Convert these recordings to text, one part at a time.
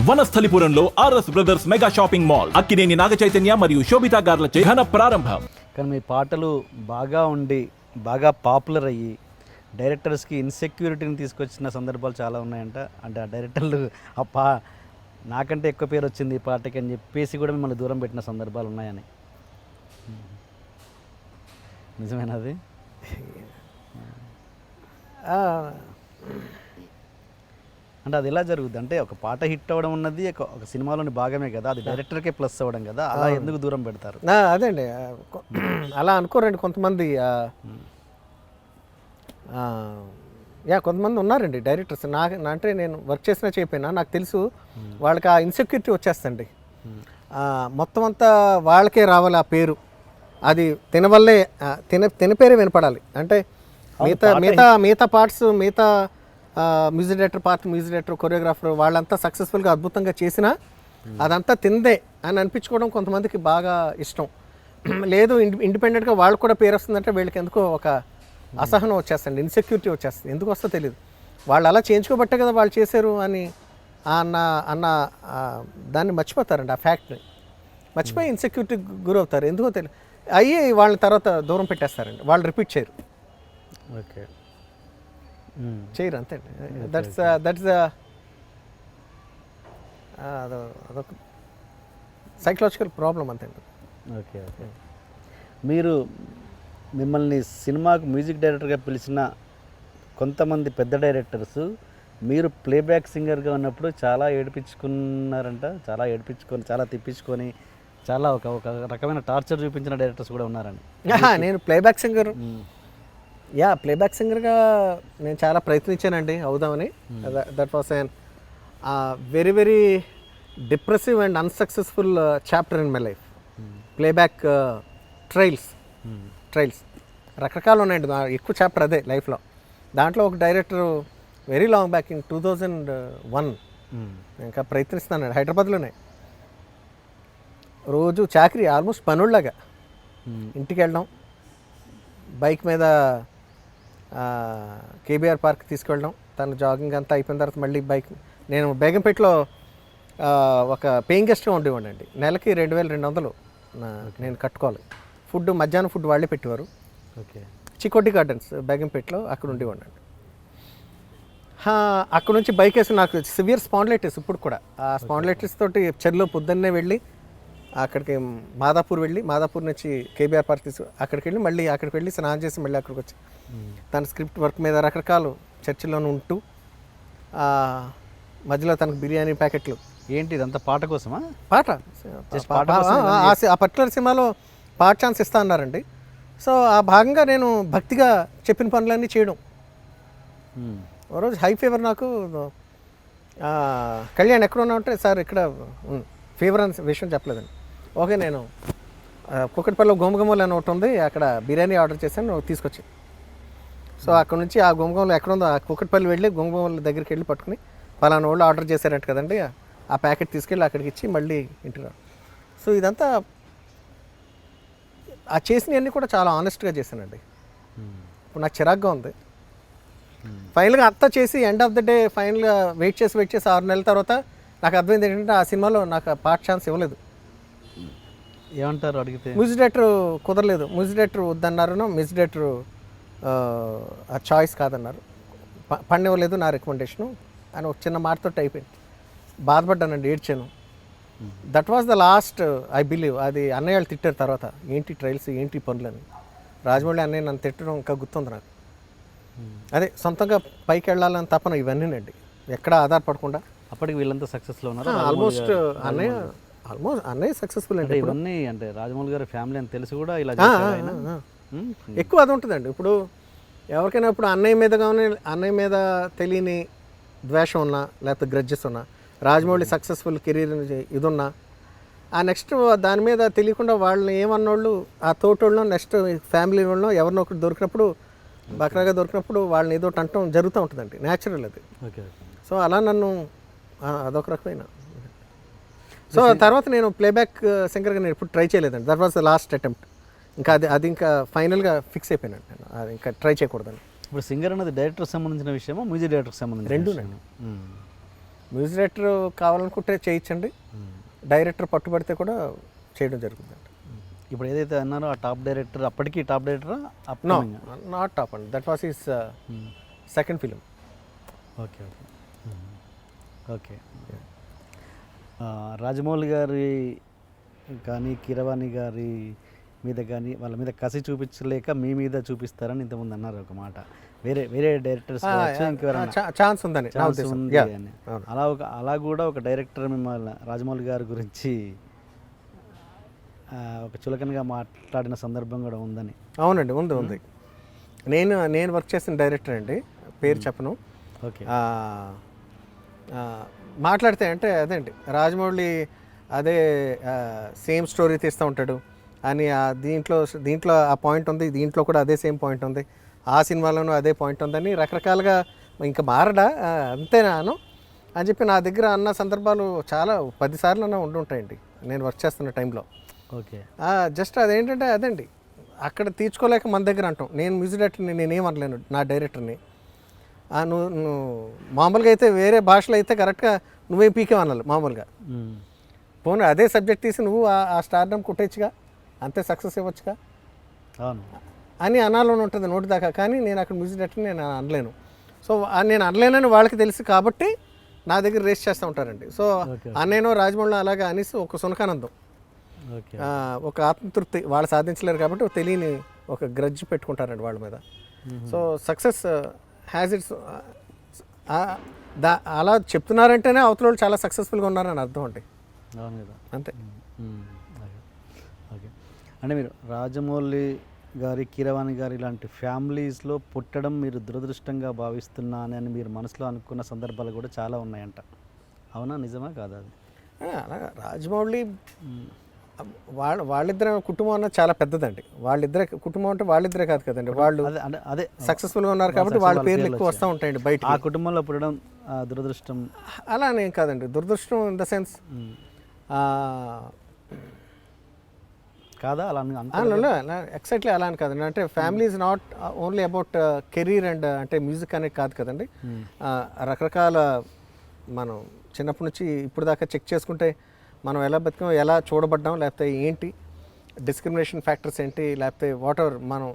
వనస్థలిపురంలో RS brothers mega shopping mall Akkineni Naga Chaitanya మరియు శోభితా గార్లచే ఘన ప్రారంభం. కానీ మీ పాటలు బాగా ఉండి బాగా పాపులర్ అయ్యి డైరెక్టర్స్కి ఇన్సెక్యూరిటీని తీసుకొచ్చిన సందర్భాలు చాలా ఉన్నాయంట. అంటే ఆ డైరెక్టర్లు నాకంటే ఎక్కువ పేరు వచ్చింది ఈ పాటకి అని చెప్పేసి కూడా మిమ్మల్ని దూరం పెట్టిన సందర్భాలు ఉన్నాయని. నిజమేనా అది? అంటే అది ఎలా జరుగుద్ది? అంటే ఒక పాట హిట్ అవ్వడం ఉన్నది ఒక సినిమాలోని భాగమే కదా, అది డైరెక్టర్కే ప్లస్ అవ్వడం కదా, అలా ఎందుకు దూరం పెడతారు? అదే అండి, అలా అనుకోరండి కొంతమంది. కొంతమంది ఉన్నారండి డైరెక్టర్స్, అంటే నేను వర్క్ చేసినా చెప్పినా నాకు తెలుసు వాళ్ళకి ఆ ఇన్సెక్యూరిటీ వచ్చేస్తండి. మొత్తం అంతా వాళ్ళకే రావాలి ఆ పేరు, అది తినవల్లే తిన పేరే వినపడాలి. అంటే మిగతా పార్ట్స్, మిగతా మ్యూజిక్ డైరెక్టర్, కొరియోగ్రాఫర్ వాళ్ళంతా సక్సెస్ఫుల్గా అద్భుతంగా చేసినా అదంతా తిందే అని అనిపించుకోవడం కొంతమందికి బాగా ఇష్టం. లేదు ఇండిపెండెంట్గా వాళ్ళు కూడా పేరు వస్తుందంటే వీళ్ళకి ఎందుకో ఒక అసహనం వచ్చేస్తుంది, ఇన్సెక్యూరిటీ వచ్చేస్తుంది. ఎందుకు వస్తుందో తెలియదు. వాళ్ళు అలా చేయించుకోబట్టే కదా వాళ్ళు చేశారు అని అన్న దాన్ని మర్చిపోతారండి, ఆ ఫ్యాక్ట్ని మర్చిపోయి ఇన్సెక్యూరిటీ గురవుతారు. ఎందుకో తెలియదు, అయ్యి వాళ్ళని తర్వాత దూరం పెట్టేస్తారండి, వాళ్ళు రిపీట్ చేయరు. ఓకే, చేయరు అంతే. దట్స్ అదొక సైకలాజికల్ ప్రాబ్లం అంతే. Okay okay. మిమ్మల్ని సినిమాకు మ్యూజిక్ డైరెక్టర్గా పిలిచిన కొంతమంది పెద్ద డైరెక్టర్స్ మీరు ప్లేబ్యాక్ సింగర్గా ఉన్నప్పుడు చాలా ఏడిపించుకున్నారంట, చాలా తిప్పించుకొని చాలా ఒక రకమైన టార్చర్ చూపించిన డైరెక్టర్స్ కూడా ఉన్నారండి. నేను ప్లేబ్యాక్ సింగర్గా నేను చాలా ప్రయత్నించానండి అవుదామని. That was N very very depressive and unsuccessful chapter in my life. Playback trials రకరకాలు ఉన్నాయండి, ఎక్కువ చాప్టర్ అదే లైఫ్లో. దాంట్లో ఒక director very long back in 2001 ఇంకా ప్రయత్నిస్తున్నాను హైదరాబాద్లోనే. రోజు చాకరీ, ఆల్మోస్ట్ పనుల్లాగా ఇంటికి వెళ్ళడం, బైక్ మీద కేబీఆర్ పార్క్ తీసుకెళ్ళడం, తను జాగింగ్ అంతా అయిపోయిన తర్వాత మళ్ళీ బైక్, నేను బేగంపేటలో ఒక పేయింగ్ గెస్ట్గా ఉండేవాడినండి. నెలకి 2200 నేను కట్టుకోవాలి. మధ్యాహ్నం ఫుడ్ వాళ్ళే పెట్టేవారు. ఓకే, చికోటి గార్డెన్స్ బేగంపేటలో అక్కడ ఉండేవాడినండి. అక్కడ నుంచి బైక్ వేసి నాకు సివియర్ స్పాండిలైటిస్ ఇప్పుడు కూడా. ఆ స్పాండిలైటిస్ తోటి చెరులో పొద్దున్నే వెళ్ళి అక్కడికి మాదాపూర్ నుంచి కేబీఆర్ పార్క్ అక్కడికి వెళ్ళి మళ్ళీ అక్కడికి వెళ్ళి స్నానం చేసి మళ్ళీ అక్కడికి వచ్చి తన స్క్రిప్ట్ వర్క్ మీద రకరకాలు చర్చిలోనే ఉంటూ మధ్యలో తనకు బిర్యానీ ప్యాకెట్లు. ఏంటి ఇదంతా పాట కోసమా? ఆ పర్టికులర్ సినిమాలో పార్ట్ ఛాన్స్ ఇస్తా అన్నారండి. సో ఆ భాగంగా నేను భక్తిగా చెప్పిన పనులన్నీ చేయడం. ఓ రోజు హై ఫీవర్, నాకు కళ్యాణ్ ఎక్కడ ఉన్నా ఉంటే సార్ ఇక్కడ ఫీవర్ అని విషయం చెప్పలేదండి. ఓకే, నేను కుక్కటిపల్లిలో గోమగమూలు అని ఒకటి ఉంది, అక్కడ బిర్యానీ ఆర్డర్ చేశాను, తీసుకొచ్చి. సో అక్కడ నుంచి ఆ గోమగమూలు ఎక్కడ ఉందో ఆ కుక్కటిపల్లి వెళ్ళి గోమగమూల దగ్గరికి వెళ్ళి పట్టుకుని పలానా వాళ్ళు ఆర్డర్ చేశారంట కదండి, ఆ ప్యాకెట్ తీసుకెళ్ళి అక్కడికి ఇచ్చి మళ్ళీ ఇంటికి రా. సో ఇదంతా ఆ చేసినవన్నీ కూడా చాలా ఆనెస్ట్గా చేశానండి. ఇప్పుడు నాకు చిరాగ్గా ఉంది. ఫైనల్గా అంతా చేసి ఎండ్ ఆఫ్ ద డే ఫైనల్గా వెయిట్ చేసి 6 నెలల తర్వాత నాకు అర్థమైంది ఏంటంటే ఆ సినిమాలో నాకు పార్ట్ ఛాన్స్ ఇవ్వలేదు. ఏమంటారు అడిగితే? మ్యూజిక్ డైరెక్టర్ కుదరలేదు, మ్యూజిక్ డైరెక్టర్ వద్దన్నారు, మ్యూజిక్ డైరెక్టర్ ఆ చాయిస్ కాదన్నారు, పని ఇవ్వలేదు నా రికమెండేషను అని ఒక చిన్న మాటతో అయిపోయింది. బాధపడ్డానండి, ఏడ్చాను. That was the last I believe. అది అన్నయ్య వాళ్ళు తిట్టారు తర్వాత, ఏంటి ట్రయల్స్, ఏంటి పనులని. రాజమౌళి అన్నయ్య నన్ను తిట్టడం ఇంకా గుర్తుంది నాకు. అదే సొంతంగా పైకి వెళ్ళాలని తపన ఇవన్నీనండి, ఎక్కడా ఆధారపడకుండా. అప్పటికి వీళ్ళంతా సక్సెస్లో ఉన్నారు. ఆల్మోస్ట్ అన్నయ్య సక్సెస్ఫుల్ అండి. ఇవన్నీ అంటే రాజమౌళి గారి ఫ్యామిలీ అని తెలిసి కూడా ఇలా ఎక్కువ అది ఉంటుందండి. ఇప్పుడు ఎవరికైనా ఇప్పుడు అన్నయ్య మీద తెలియని ద్వేషం ఉన్నా లేకపోతే గ్రడ్జెస్ ఉన్నా, రాజమౌళి సక్సెస్ఫుల్ కెరీర్ ఇది ఉన్నా, ఆ నెక్స్ట్ దాని మీద తెలియకుండా వాళ్ళని ఏమన్నోళ్ళు ఆ తోటోళ్ళను నెక్స్ట్ ఫ్యామిలీ వాళ్ళను ఎవరినో ఒకటి దొరికినప్పుడు, బక్రాగా దొరికినప్పుడు వాళ్ళని ఏదో అంటం జరుగుతూ ఉంటుందండి, న్యాచురల్ అది. ఓకే. సో అలా నన్ను అదొక రకమైన. సో తర్వాత నేను ప్లేబ్యాక్ సింగర్గా నేను ఇప్పుడు ట్రై చేయలేదండి. That was the last attempt. ఇంకా అది ఇంకా ఫైనల్గా ఫిక్స్ అయిపోయినాను నేను, అది ఇంకా ట్రై చేయకూడదని. ఇప్పుడు సింగర్ అనేది డైరెక్టర్కి సంబంధించిన విషయమా, మ్యూజిక్ డైరెక్టర్కి సంబంధించిన? రెండునండి. మ్యూజిక్ డైరెక్టర్ కావాలనుకుంటే చేయించండి, డైరెక్టర్ పట్టుబడితే కూడా చేయడం జరుగుతుందండి. ఇప్పుడు ఏదైతే అన్నారో ఆ టాప్ డైరెక్టర్ అప్పటికి టాప్ డైరెక్టరా? నో, నాట్ టాప్ అండి, that was is second film. Okay okay okay. Rajamouli గారి కానీ కీరవాణి గారి మీద కానీ వాళ్ళ మీద కసి చూపించలేక మీ మీద చూపిస్తారని ఇంతకుముందు అన్నారు ఒక మాట. వేరే వేరే డైరెక్టర్స్ ఛాన్స్ ఉందని నా ఛాన్స్ ఉద్దేశం. ఉంది Yeah. అని. అవును. అలా కూడా ఒక డైరెక్టర్ మిమ్మల్ని రాజమౌళి గారి గురించి ఒక చులకనగా మాట్లాడిన సందర్భం కూడా ఉందని. అవునండి, ఉంది. నేను వర్క్ చేసిన డైరెక్టర్ అండి, పేరు చెప్పను. ఓకే. మాట్లాడితే అంటే అదేంటి రాజమౌళి అదే సేమ్ స్టోరీ తీస్తూ ఉంటాడు అని, దీంట్లో ఆ పాయింట్ ఉంది, దీంట్లో కూడా అదే సేమ్ పాయింట్ ఉంది, ఆ సినిమాలోనూ అదే పాయింట్ ఉందని రకరకాలుగా ఇంకా మారడా అంతేనాను అని చెప్పి నా దగ్గర అన్న సందర్భాలు చాలా 10 సార్లు అన్న ఉండుంటాయండి నేను వర్క్ చేస్తున్న టైంలో. ఓకే. జస్ట్ అదేంటంటే అదండి, అక్కడ తీర్చుకోలేక మన దగ్గర అంటాం. నేను మ్యూజిక్ డైరెక్టర్ని నేనేమనలేను, నా డైరెక్టర్ని నువ్వు మామూలుగా అయితే వేరే భాషలో అయితే కరెక్ట్గా నువ్వే పీకేమనాలి మామూలుగా. పోనీ అదే సబ్జెక్ట్ తీసి నువ్వు ఆ స్టార్డమ్ కుట్టేచ్చుగా, అంతే సక్సెస్ ఇవ్వచ్చుగా అవును అని అనాలని ఉంటుంది నోటి దాకా. కానీ నేను అక్కడ మ్యూజిక్ డైరెక్టర్ని నేను అనలేను. సో నేను అనలేనని వాళ్ళకి తెలుసు కాబట్టి నా దగ్గర రేస్ చేస్తూ ఉంటారండి. సో అన్నేనో రాజమౌళి అలాగా అనేసి ఒక సునకానందం, ఓకే. ఒక ఆత్మతృప్తి వాళ్ళు సాధించలేరు కాబట్టి తెలియని ఒక గ్రడ్జ్ పెట్టుకుంటారండి వాళ్ళ మీద. సో సక్సెస్ హ్యాజ్ ఇట్స్ అలా చెప్తున్నారంటేనే అవతల వాళ్ళు చాలా సక్సెస్ఫుల్గా ఉన్నారని అర్థం అండి. అవును కదా. అంతే. ఓకే. అంటే మీరు రాజమౌళి గారి కీరవాణి గారి ఇలాంటి ఫ్యామిలీస్లో పుట్టడం మీరు దురదృష్టంగా భావిస్తున్నానని మీరు మనసులో అనుకున్న సందర్భాలు కూడా చాలా ఉన్నాయంట. అవునా, నిజమా కాదా అది? అలాగా రాజమౌళి వాళ్ళిద్దరు కుటుంబం అన్నది చాలా పెద్దదండి. వాళ్ళిద్దరే కుటుంబం అంటే వాళ్ళిద్దరే కాదు కదండి, వాళ్ళు అదే సక్సెస్ఫుల్గా ఉన్నారు కాబట్టి వాళ్ళ పేర్లు ఎక్కువ వస్తూ ఉంటాయండి బయట. ఆ కుటుంబంలో పుట్టడం దురదృష్టం అలా అనేం కాదండి, దురదృష్టం ఇన్ ద సెన్స్ కాదా? అలా ఎగ్జాక్ట్లీ అలా అని కాదండి. అంటే family is not only about career and అంటే మ్యూజిక్ అనేది కాదు కదండి. రకరకాల మనం చిన్నప్పటి నుంచి ఇప్పుడు దాకా చెక్ చేసుకుంటే మనం ఎలా బతికాం, ఎలా చూడబడ్డాం, లేకపోతే ఏంటి డిస్క్రిమినేషన్ ఫ్యాక్టర్స్ ఏంటి, లేకపోతే వాట్ ఎవర్ మనం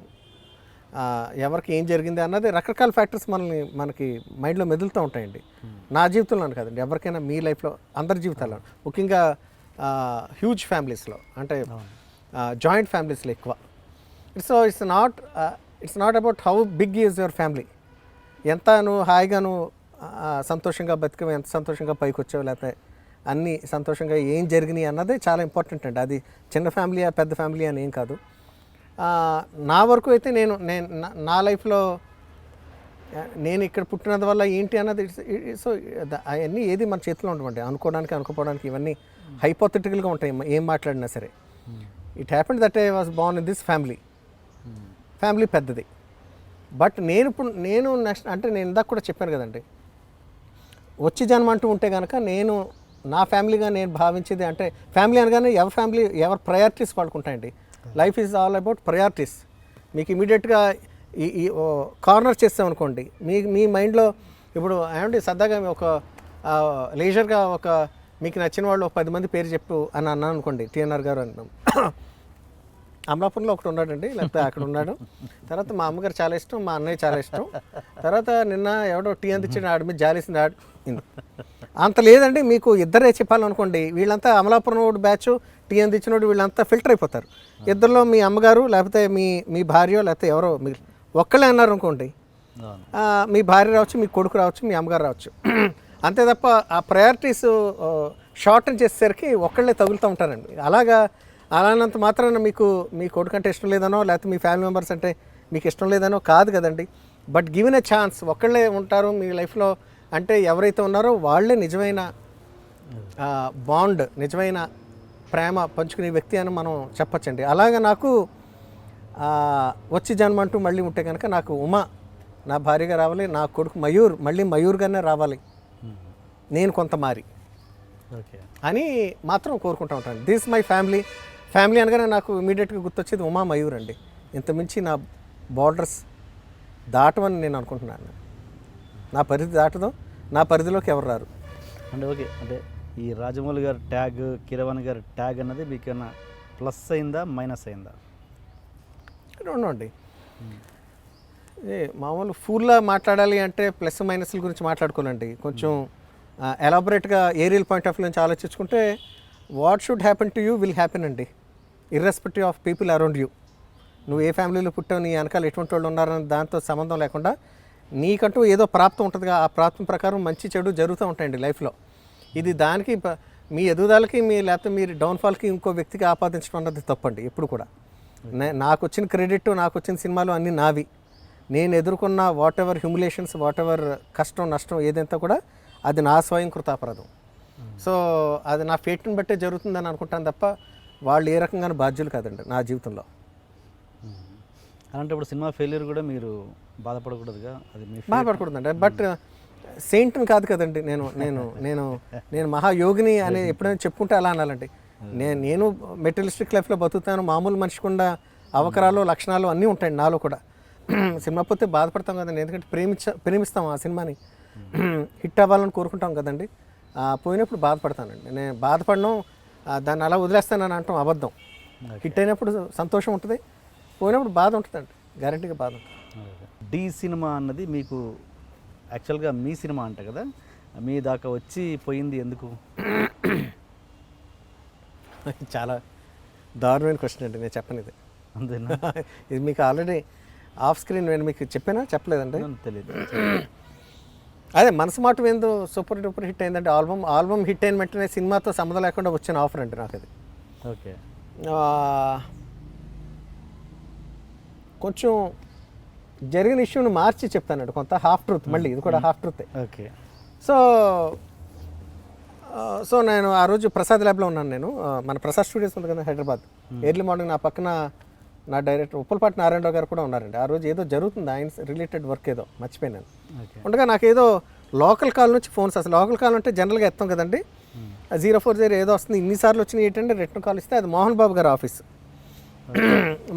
ఎవరికి ఏం జరిగింది అన్నది రకరకాల ఫ్యాక్టర్స్ మనకి మైండ్లో మెదులుతూ ఉంటాయండి. నా జీవితంలో కాదండి, ఎవరికైనా మీ లైఫ్లో అందరి జీవితాల్లో, ముఖ్యంగా హ్యూజ్ ఫ్యామిలీస్లో అంటే జాయింట్ ఫ్యామిలీస్లో ఎక్కువ. It's not about how big is your family, ఎంత నువ్వు హాయిగా నువ్వు సంతోషంగా బతికావు, ఎంత సంతోషంగా పైకి వచ్చావు, లేకపోతే అన్నీ సంతోషంగా ఏం జరిగినాయి అన్నదే చాలా ఇంపార్టెంట్ అండి. అది చిన్న ఫ్యామిలీయా పెద్ద ఫ్యామిలీ అని ఏం కాదు. నా వరకు అయితే నేను నా లైఫ్లో నేను ఇక్కడ పుట్టినందు వల్ల ఏంటి అన్నది సో అవన్నీ ఏది మన చేతిలో ఉండమండి, అనుకోవడానికి అనుకోపోవడానికి ఇవన్నీ హైపోథెటికల్గా ఉంటాయి ఏం మాట్లాడినా సరే. It happened that I was Born in this family పెద్దది. బట్ నేను నెక్స్ట్ అంటే నేను ఇందాక కూడా చెప్పాను కదండి, వచ్చి జన్మ అంటూ ఉంటే కనుక నేను నా ఫ్యామిలీగా నేను భావించేది అంటే ఫ్యామిలీ అనగానే ఎవరి ప్రయారిటీస్ వాడుకుంటాయండి. Life is all about priorities. మీకు ఇమీడియట్గా ఈ కార్నర్ చేస్తామనుకోండి మీ మైండ్లో ఇప్పుడు ఏమంటే సరదాగా ఒక లేజర్గా ఒక మీకు నచ్చిన వాళ్ళు ఒక 10 మంది పేరు చెప్పు అని అన్నాను అనుకోండి, టీఎన్ఆర్ గారు అన్నాం. అమలాపురంలో ఒకటి ఉన్నాడండి, లేకపోతే అక్కడ ఉన్నాడు. తర్వాత మా అమ్మగారు చాలా ఇష్టం, మా అన్నయ్య చాలా ఇష్టం. తర్వాత నిన్న ఎవడో టీ అందించాడు, ఆడి మీద జాలేసింది అంత లేదండి. మీకు ఇద్దరే చెప్పాలనుకోండి, వీళ్ళంతా అమలాపురం బ్యాచ్, టీ అందించినోడు, వీళ్ళంతా ఫిల్టర్ అయిపోతారు. ఇద్దరిలో మీ అమ్మగారు లేకపోతే మీ భార్య లేకపోతే ఎవరో మీరు ఒక్కళ్ళే అన్నారు అనుకోండి, మీ భార్య రావచ్చు, మీ కొడుకు రావచ్చు, మీ అమ్మగారు రావచ్చు. అంతే తప్ప ఆ ప్రయారిటీస్ షార్టన్ చేసేసరికి ఒక్కళ్ళే తగులుతూ ఉంటారండి. అలానంత మాత్రాన మీ కొడుకు అంటే ఇష్టం లేదనో లేకపోతే మీ ఫ్యామిలీ మెంబర్స్ అంటే మీకు ఇష్టం లేదనో కాదు కదండి. బట్ గివెన్ ఎ ఛాన్స్ ఒక్కళ్ళే ఉంటారు మీ లైఫ్లో అంటే ఎవరైతే ఉన్నారో వాళ్ళే నిజమైన బాండ్, నిజమైన ప్రేమ పంచుకునే వ్యక్తి అని మనం చెప్పచ్చండి. అలాగే నాకు వచ్చి జన్మ అంటూ మళ్ళీ ఉంటే కనుక నాకు ఉమా నా భార్యగా రావాలి, నా కొడుకు మయూర్ మళ్ళీ మయూర్గానే రావాలి, నేను కొంత మారి అని మాత్రం కోరుకుంటూ ఉంటాను. దిస్ మై ఫ్యామిలీ అనగానే నాకు ఇమీడియట్గా గుర్తొచ్చేది ఉమా మయూర్ అండి. ఇంతమించి నా బార్డర్స్ దాటమని నేను అనుకుంటున్నాను. నా పరిధి దాటదో, నా పరిధిలోకి ఎవరు రారు. అంటే ఓకే, అంటే ఈ రాజమౌళి గారి ట్యాగ్, కీరవాణి గారి ట్యాగ్ అన్నది మీకు ఏమైనా ప్లస్ అయిందా, మైనస్ అయిందా? అండి ఏ మామూలు ఫూల్లా మాట్లాడాలి అంటే ప్లస్ మైనస్ల గురించి మాట్లాడుకోవాలండి. కొంచెం ఎలాబొరేట్గా ఏరియల్ పాయింట్ ఆఫ్ వ్యూ నుంచి ఆలోచించుకుంటే what should happen to you will happen అండి, irrespective of people around you. నువ్వు ఏ ఫ్యామిలీలో పుట్టావు, నీ వెనకాల ఎటువంటి వాళ్ళు ఉన్నారని దాంతో సంబంధం లేకుండా నీకంటూ ఏదో ప్రాప్తం ఉంటుందిగా, ఆ ప్రాప్తం ప్రకారం మంచి చెడు జరుగుతూ ఉంటాయండి లైఫ్లో. ఇది దానికి మీ ఎదుగుదలకి లేకపోతే మీరు డౌన్ఫాల్కి ఇంకో వ్యక్తికి ఆపాదించడం అన్నది తప్పండి ఎప్పుడు కూడా. నాకు వచ్చిన క్రెడిట్, నాకు వచ్చిన సినిమాలు అన్నీ నావి. నేను ఎదుర్కొన్న వాట్ ఎవర్ హ్యూమిలేషన్స్, వాట్ ఎవర్ కష్టం నష్టం ఏదంతా కూడా అది నా స్వయం కృతాపరాధం. సో అది నా ఫేట్ని బట్టే జరుగుతుందని అనుకుంటాను తప్ప వాళ్ళు ఏ రకంగా బాధ్యులు కాదండి నా జీవితంలో. అలాంటప్పుడు సినిమా ఫెయిల్యూర్ కూడా మీరు బాధపడకూడదుగా, అది మీ బాధపడకూడదండి. బట్ సెయింట్ని కాదు కదండి నేను నేను నేను నేను మహాయోగిని అని ఎప్పుడైనా చెప్పుకుంటే అలా అనాలండి. నేను మెటీరియలిస్టిక్ లైఫ్లో బతుకుతాను, మామూలు మనిషికుండా అవకరాలు లక్షణాలు అన్నీ ఉంటాయండి నాలో కూడా. సినిమా పోతే బాధపడతాం కదండి, ఎందుకంటే ప్రేమిస్తాం ఆ సినిమాని, హిట్ అవ్వాలని కోరుకుంటాం కదండి. పోయినప్పుడు బాధపడతానండి. నేను బాధపడడం దాన్ని అలా వదిలేస్తానని అంటాం అబద్ధం. హిట్ అయినప్పుడు సంతోషం ఉంటుంది, పోయినప్పుడు బాధ ఉంటుందండి, గ్యారెంటీగా బాధ ఉంటుంది. డి సినిమా అన్నది మీకు యాక్చువల్గా మీ సినిమా అంట కదా, మీ దాకా వచ్చి పోయింది ఎందుకు? చాలా దారుణమైన క్వశ్చన్ అండి, నేను చెప్పనిది. అంతేనా? ఇది మీకు ఆల్రెడీ ఆఫ్ స్క్రీన్ నేను మీకు చెప్పలేదండి, తెలియదు. అదే మనసు మాట ఏందో సూపర్ డూపర్ హిట్ అయిందంటే ఆల్బమ్ హిట్ అయిన వెంటనే సినిమాతో సంబంధం లేకుండా వచ్చిన ఆఫర్ అండి నాకు అది. ఓకే, కొంచెం జరిగిన ఇష్యూని మార్చి చెప్తానండి, కొంత హాఫ్ ట్రూత్, మళ్ళీ ఇది కూడా హాఫ్ ట్రూతే. ఓకే. సో నేను ఆ రోజు ప్రసాద్ ల్యాబ్లో ఉన్నాను. నేను మన ప్రసాద్ స్టూడియోస్ ఉంది కదా హైదరాబాద్, ఎర్లీ మార్నింగ్ నా పక్కన నా డైరెక్టర్ ఉప్పలపాటి నారాయణరావు గారు కూడా ఉన్నారండి. ఆ రోజు ఏదో జరుగుతుంది, ఆయన రిలేటెడ్ వర్క్ ఏదో మర్చిపోయినాను. ఉండగా నాకేదో లోకల్ కాల్ నుంచి ఫోన్స్, అసలు లోకల్ కాల్ అంటే జనరల్గా ఎత్తాం కదండి, 040 ఏదో వస్తుంది, ఇన్నిసార్లు వచ్చినాయి ఏంటంటే రిటర్న్ కాల్ ఇస్తే అది మోహన్ బాబు గారి ఆఫీస్.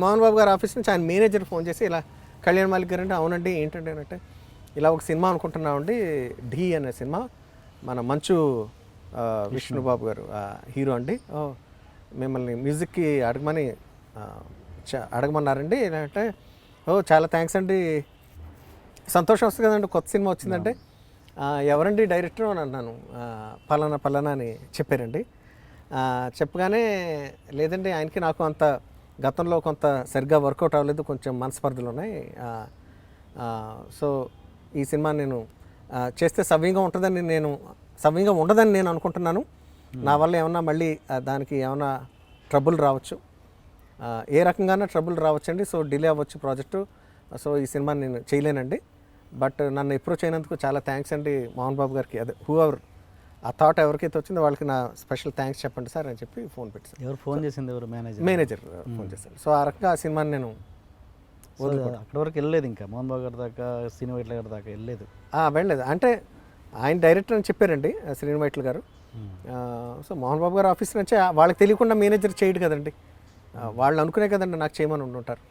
మోహన్ బాబు గారి ఆఫీస్ నుంచి ఆయన మేనేజర్ ఫోన్ చేసి ఇలా కళ్యాణ్ మాలిక్ గారు అంటే అవునండి ఏంటంటే అంటే ఇలా ఒక సినిమా అనుకుంటున్నామండి, ఢీ అనే సినిమా, మన మంచు విష్ణుబాబు గారు హీరో అండి, మిమ్మల్ని మ్యూజిక్కి అడగమన్నారండి అంటే చాలా థ్యాంక్స్ అండి, సంతోషం వస్తుంది కదండి కొత్త సినిమా వచ్చిందంటే. ఎవరండి డైరెక్టర్ అని అన్నాను. పలానా అని చెప్పారండి. చెప్పగానే లేదండి ఆయనకి నాకు అంత గతంలో కొంత సరిగ్గా వర్కౌట్ అవ్వలేదు, కొంచెం మనస్పర్ధలు ఉన్నాయి, సో ఈ సినిమా నేను చేస్తే సవ్యంగా ఉండదని నేను అనుకుంటున్నాను. నా వల్ల ఏమన్నా మళ్ళీ దానికి ఏమన్నా ట్రబుల్ రావచ్చు, ఏ రకంగానే ట్రబుల్ రావచ్చండి, సో డిలే అవ్వచ్చు ప్రాజెక్టు, సో ఈ సినిమా నేను చేయలేనండి, బట్ నన్ను అప్రోచ్ అయినందుకు చాలా థ్యాంక్స్ అండి మోహన్ బాబు గారికి, అదే హూఎవర్ ఆ థాట్ ఎవరికైతే వచ్చిందో వాళ్ళకి నా స్పెషల్ థ్యాంక్స్ చెప్పండి సార్ అని చెప్పి ఫోన్ పెట్టాను. ఎవరు ఫోన్ చేసింది? ఎవరు? మేనేజర్ ఫోన్ చేశారు. సో ఆ రకంగా ఆ సినిమాని నేను అక్కడి వరకు వెళ్ళలేదు, ఇంకా మోహన్ బాబు గారి దాకా, శ్రీను వైట్ల గారి దాకా వెళ్ళలేదు. వెళ్ళలేదు అంటే ఆయన డైరెక్టర్ అని చెప్పారండి శ్రీను వైట్ల గారు. సో మోహన్ బాబు గారు ఆఫీస్ నుంచి వాళ్ళకి తెలియకుండా మేనేజర్ చేయడు కదండి, వాళ్ళు అనుకునే కదండి నాకు చేయమని ఉంటుంటారు.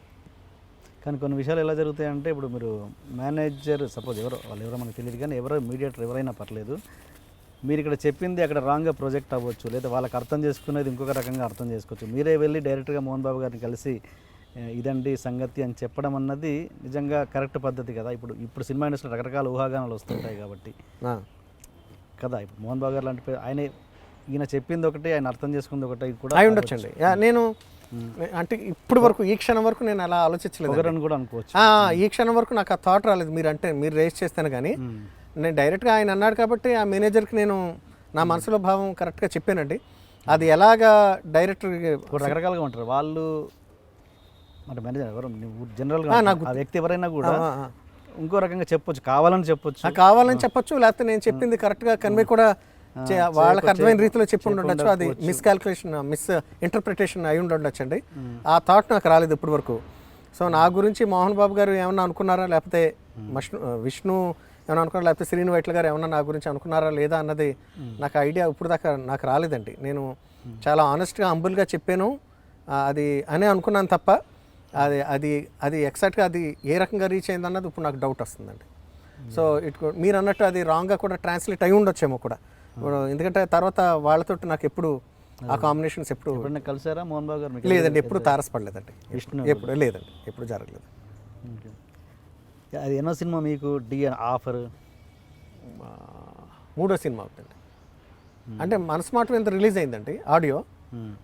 కానీ కొన్ని విషయాలు ఎలా జరుగుతాయంటే, ఇప్పుడు మీరు మేనేజర్ సపోజ్ వాళ్ళు ఎవరో మనకు తెలియదు, కానీ ఎవరో మీడియేటర్ ఎవరైనా పర్లేదు, మీరు ఇక్కడ చెప్పింది అక్కడ రాంగ్గా ప్రొజెక్ట్ అవ్వచ్చు, లేదా వాళ్ళకి అర్థం చేసుకునేది ఇంకొక రకంగా అర్థం చేసుకోవచ్చు. మీరే వెళ్ళి డైరెక్ట్గా మోహన్ బాబు గారిని కలిసి ఇదండి సంగతి అని చెప్పడం అన్నది నిజంగా కరెక్ట్ పద్ధతి కదా. ఇప్పుడు సినిమా ఇండస్ట్రీలో రకరకాల ఊహాగానాలు వస్తుంటాయి కాబట్టి కదా. ఇప్పుడు మోహన్ బాబు గారు లాంటి ఈయన చెప్పింది ఒకటి, ఆయన అర్థం చేసుకుంది ఒకటి కూడా అయి ఉండొచ్చండి. నేను అంటే ఇప్పుడు వరకు ఈ క్షణం వరకు నేను అలా ఆలోచించలేదు కూడా అనుకోవచ్చు. ఈ క్షణం వరకు నాకు ఆ థాట్ రాలేదు, మీరు రేస్ చేస్తాను కానీ నేను డైరెక్ట్గా ఆయన అన్నాడు కాబట్టి ఆ మేనేజర్కి నేను నా మనసులో భావం కరెక్ట్గా చెప్పానండి. అది ఎలాగా డైరెక్టర్ రకరకాలుగా ఉంటారు వాళ్ళు, అంటే మేనేజర్ ఎవరు జనరల్గా ఆ వ్యక్తి ఎవరైనా కూడా ఇంకో రకంగా చెప్పొచ్చు, కావాలని చెప్పొచ్చు, లేకపోతే నేను చెప్పింది కరెక్ట్గా కన్వే కూడా వాళ్ళకి అర్థమైన రీతిలో చెప్పి ఉండొచ్చు, అది మిస్ ఇంటర్ప్రిటేషన్ అయి ఉండొచ్చు అండి. ఆ థాట్ నాకు రాలేదు ఇప్పటి వరకు. సో నా గురించి మోహన్ బాబు గారు ఏమన్నా అనుకున్నారా, లేకపోతే విష్ణు ఏమన్నా అనుకున్నారా, లేకపోతే శ్రీను వైట్ల గారు ఏమన్నా నా గురించి అనుకున్నారా లేదా అన్నది నాకు ఐడియా ఇప్పుడు దాకా నాకు రాలేదండి. నేను చాలా ఆనెస్ట్గా హంబుల్గా చెప్పాను అది అనే అనుకున్నాను తప్ప అది ఎగ్జాక్ట్గా అది ఏ రకంగా రీచ్ అయింది అన్నది ఇప్పుడు నాకు డౌట్ వస్తుందండి. సో మీరు అన్నట్టు అది రాంగ్గా కూడా ట్రాన్స్లేట్ అయి ఉండొచ్చేమో కూడా. ఇప్పుడు ఎందుకంటే తర్వాత వాళ్ళతో నాకు ఎప్పుడు ఆ కాంబినేషన్స్ ఎప్పుడు ఎప్పుడైనా కలిసారా మోహన్ బాబు గారు మీకు? లేదండి, ఎప్పుడు తారసపడలేదండి. విష్ణు ఎప్పుడు లేదండి, ఎప్పుడు జరగలేదు. ఓకే. అది ఎన్నో సినిమా మీకు ఆఫర్? మూడో సినిమా అవుతుంది. అంటే మనసు మాట మీద రిలీజ్ అయిందండి ఆడియో.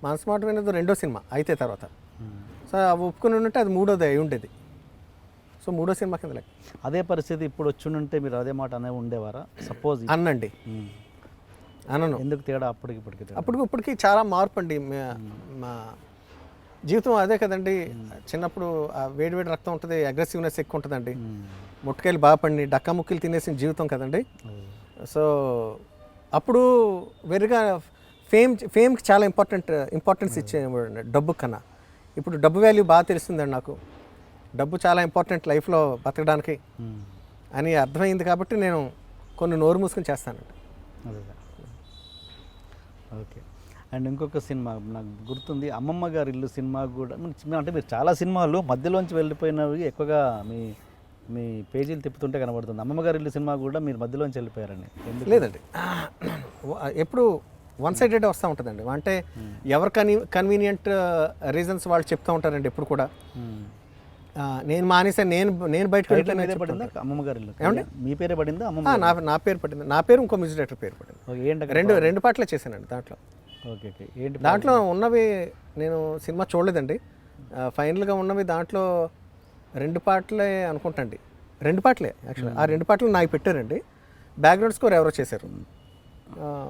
మనసు మాట మీద రెండో సినిమా అయితే తర్వాత సో అవి ఒప్పుకుని ఉంటే అది మూడోది అయి ఉండేది. సో మూడో సినిమా కింద లెక్క. అదే పరిస్థితి ఇప్పుడు వచ్చుంటే మీరు అదే మాట అనే ఉండేవారా? సపోజ్ అన్నండి, అనను. ఎందుకు తేడా అప్పటికి ఇప్పటికి తేడా? ఇప్పటికి చాలా మార్పు అండి. మా జీవితం అదే కదండి. చిన్నప్పుడు ఆ వేడి రక్తం ఉంటుంది, అగ్రెసివ్నెస్ ఎక్కువ ఉంటుందండి. ముట్టుకాయలు బాగా పండి డక్కా ముక్కలు తినేసిన జీవితం కదండి. సో అప్పుడు వెరిగా ఫేమ్కి చాలా ఇంపార్టెన్స్ ఇచ్చేవాడు డబ్బు కన్నా. ఇప్పుడు డబ్బు వాల్యూ బాగా తెలుస్తుందండి నాకు. డబ్బు చాలా ఇంపార్టెంట్ లైఫ్లో బతకడానికి అని అర్థమైంది కాబట్టి నేను కొన్ని నోరు మూసుకొని చేస్తానండి. అదే. ఓకే. అండ్ ఇంకొక సినిమా నాకు గుర్తుంది, అమ్మమ్మ గారి ఇల్లు సినిమా కూడా. అంటే మీరు చాలా సినిమాలు మధ్యలోంచి వెళ్ళిపోయినవి ఎక్కువగా మీ పేజీలు తిప్పుతుంటే కనబడుతుంది. అమ్మమ్మ గారి ఇల్లు సినిమా కూడా మీరు మధ్యలోంచి వెళ్ళిపోయారని. లేదండి, ఎప్పుడు వన్ సైడెడ్ వస్తూ ఉంటుందండి. అంటే ఎవరు కన్వీనియంట్ రీజన్స్ వాళ్ళు చెప్తూ ఉంటారండి ఎప్పుడు కూడా. నేను మానేసాను, నేను బయటకు వెళ్ళిపోయినా పడిందా అమ్మమ్మ గారి ఇల్లు? ఏమంటే మీ పేరే పడిందా? అమ్మమ్మ నా పేరు పడింది. నా పేరు ఇంకో మ్యూజిక్ డైరెక్టర్ పేరు పడింది. ఏంటి రెండు పాటలే చేశానండి దాంట్లో. ఓకే. ఓకే. ఏంటి దాంట్లో ఉన్నవి నేను సినిమా చూడలేదండి. ఫైనల్గా ఉన్నవి దాంట్లో 2 పాటలే అనుకుంటాండి. 2 పాటలే యాక్చువల్లీ. ఆ 2 పాటలు నాకు పెట్టారండి. బ్యాక్గ్రౌండ్ స్కోర్ ఎవరో చేశారు,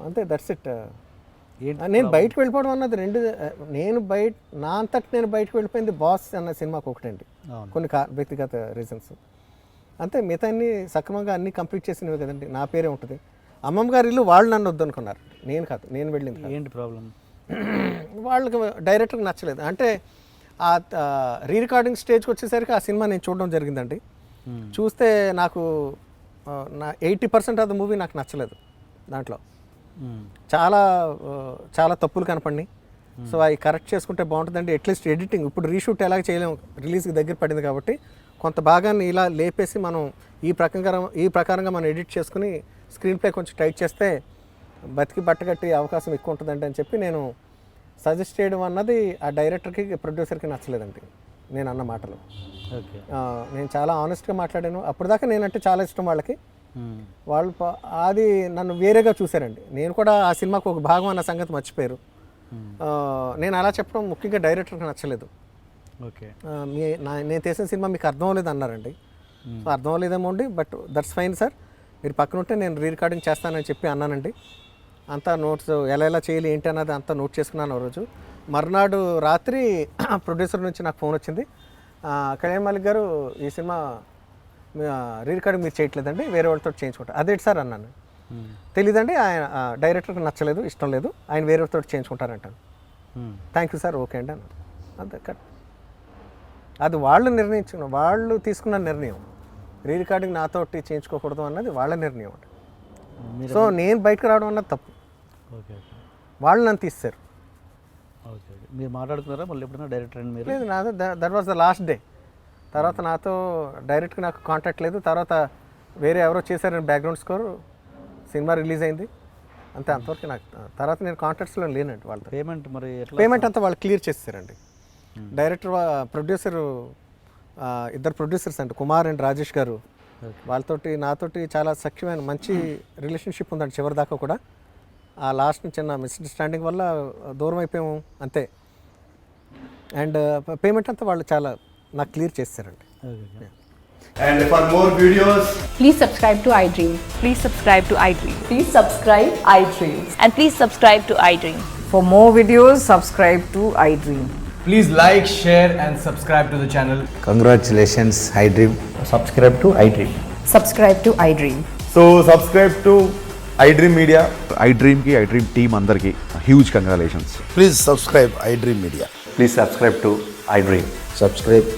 అంతే. That's it. నేను బయటకు వెళ్ళిపోవడం అన్నది నేను బయటకు వెళ్ళిపోయింది బాస్ అన్న సినిమాకి ఒకటండి. కొన్ని వ్యక్తిగత రీజన్స్ అంతే. మిగతా అన్ని సక్రమంగా అన్నీ కంప్లీట్ చేసినవి కదండి. నా పేరే ఉంటుంది. అమ్మమ్మ గారి ఇల్లు వాళ్ళు నన్ను వద్దనుకున్నారు, నేను కాదు. నేను వెళ్ళింది. ఏంటి ప్రాబ్లం? వాళ్ళకి డైరెక్టర్కి నచ్చలేదు. అంటే ఆ రీ రికార్డింగ్ స్టేజ్కి వచ్చేసరికి ఆ సినిమా నేను చూడడం జరిగిందండి. చూస్తే నాకు నా 80% ఆఫ్ ద మూవీ నాకు నచ్చలేదు. దాంట్లో చాలా తప్పులు కనపడినాయి. సో అవి కరెక్ట్ చేసుకుంటే బాగుంటుందండి. అట్లీస్ట్ ఎడిటింగ్ ఇప్పుడు రీషూట్ ఎలాగ చేయలేము, రిలీజ్కి దగ్గర పడింది కాబట్టి కొంత భాగాన్ని ఇలా లేపేసి మనం ఈ ప్రకారంగా మనం ఎడిట్ చేసుకుని స్క్రీన్ ప్లే కొంచెం టైట్ చేస్తే బతికి బట్టగట్టి అవకాశం ఎక్కువ ఉంటుందండి అని చెప్పి నేను సజెస్ట్ చేయడం అన్నది ఆ డైరెక్టర్కి ప్రొడ్యూసర్కి నచ్చలేదండి నేను అన్న మాటలు. ఓకే. నేను చాలా ఆనెస్ట్గా మాట్లాడాను. అప్పటిదాకా నేనంటే చాలా ఇష్టం వాళ్ళకి. వాళ్ళు అది నన్ను వేరేగా చూశారండి. నేను కూడా ఆ సినిమాకు ఒక భాగం అన్న సంగతి మర్చిపోయారు. నేను అలా చెప్పడం ముఖ్యంగా డైరెక్టర్కి నచ్చలేదు. ఓకే. నేను చేసిన సినిమా మీకు అర్థం అవ్వలేదు అన్నారండి. సో అర్థం అవ్వలేదేమో అండి, బట్ దట్స్ ఫైన్ సార్, మీరు పక్కన ఉంటే నేను రీ రికార్డింగ్ చేస్తానని చెప్పి అన్నానండి. అంతా నోట్స్ ఎలా చేయాలి ఏంటి అన్నది అంతా నోట్ చేసుకున్నాను ఆ రోజు. మర్నాడు రాత్రి ప్రొడ్యూసర్ నుంచి నాకు ఫోన్ వచ్చింది, కళ్యాణ్ మాలిక్ గారు ఈ సినిమా రీ రికార్డింగ్ మీరు చేయట్లేదండి, వేరే వాళ్ళతో చేయించుకుంటారు. అదేంటి సార్ అన్నాను. తెలీదండి, ఆయన డైరెక్టర్కి నచ్చలేదు, ఇష్టం లేదు, ఆయన వేరే వాళ్ళతో చేయించుకుంటారంటాను. థ్యాంక్ యూ సార్, ఓకే అండి అన్నాను. అంతే కట్. అది వాళ్ళు తీసుకున్న నిర్ణయం. రీ రికార్డింగ్ నాతోటి చేయించుకోకూడదు అన్నది వాళ్ళ నిర్ణయం అండి. సో నేను బయటకు రావడం అన్నది తప్పు. ఓకే. వాళ్ళు నన్ను తీస్తారు. ఓకే. మీరు మాట్లాడుతున్నారా మళ్ళీ ఎప్పుడైనా డైరెక్టర్ అండి మీరు? లేదు, నాతో that was the last day. తర్వాత నాతో డైరెక్ట్గా నాకు కాంటాక్ట్ లేదు. తర్వాత వేరే ఎవరో చేశారని బ్యాక్గ్రౌండ్ స్కోర్, సినిమా రిలీజ్ అయింది అంతే. అంతవరకు నాకు తర్వాత నేను కాంటాక్ట్స్లో లేనండి వాళ్ళతో. పేమెంట్ మరి పేమెంట్ అంతా వాళ్ళు క్లియర్ చేస్తారండి. డైరెక్టర్ ప్రొడ్యూసర్, ఇద్దరు ప్రొడ్యూసర్స్ అండి, కుమార్ అండ్ రాజేష్ గారు. వాళ్ళతోటి నాతోటి చాలా సఖ్యమైన మంచి రిలేషన్షిప్ ఉందండి చివరి దాకా కూడా. ఆ లాస్ట్ చిన్న మిస్అండర్స్టాండింగ్ వల్ల దూరం అయిపోయాము అంతే. అండ్ పేమెంట్ అంతా వాళ్ళు చాలా నాకు క్లియర్ చేస్తారండి. And for more videos, Please subscribe to iDream. Please subscribe to iDream. Please subscribe iDream. And please subscribe to iDream. For more videos, subscribe to iDream. please like, share and subscribe to the channel. Congratulations, iDream. Subscribe to iDream. Subscribe to iDream. So subscribe to iDream Media. iDream ki iDream team అందరికి huge congratulations. Please subscribe iDream Media. Please subscribe to iDream. Subscribe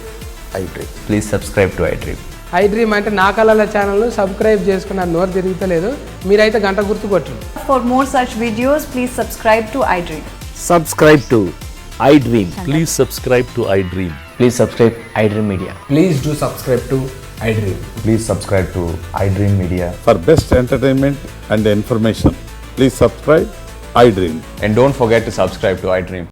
iDream. Please subscribe to iDream. iDream అంటే నా కళల channel subscribe చేసుకున్న నోరు తిరుగుతలేదు, మీరైతే గంట గుర్తు కొట్టండి. For more such videos, please subscribe to iDream. Subscribe to iDream. Please subscribe to iDream. Please subscribe iDream Media. Please do subscribe to iDream. Please subscribe to iDream Media. For best entertainment and information, Please subscribe iDream. And don't forget to subscribe to iDream.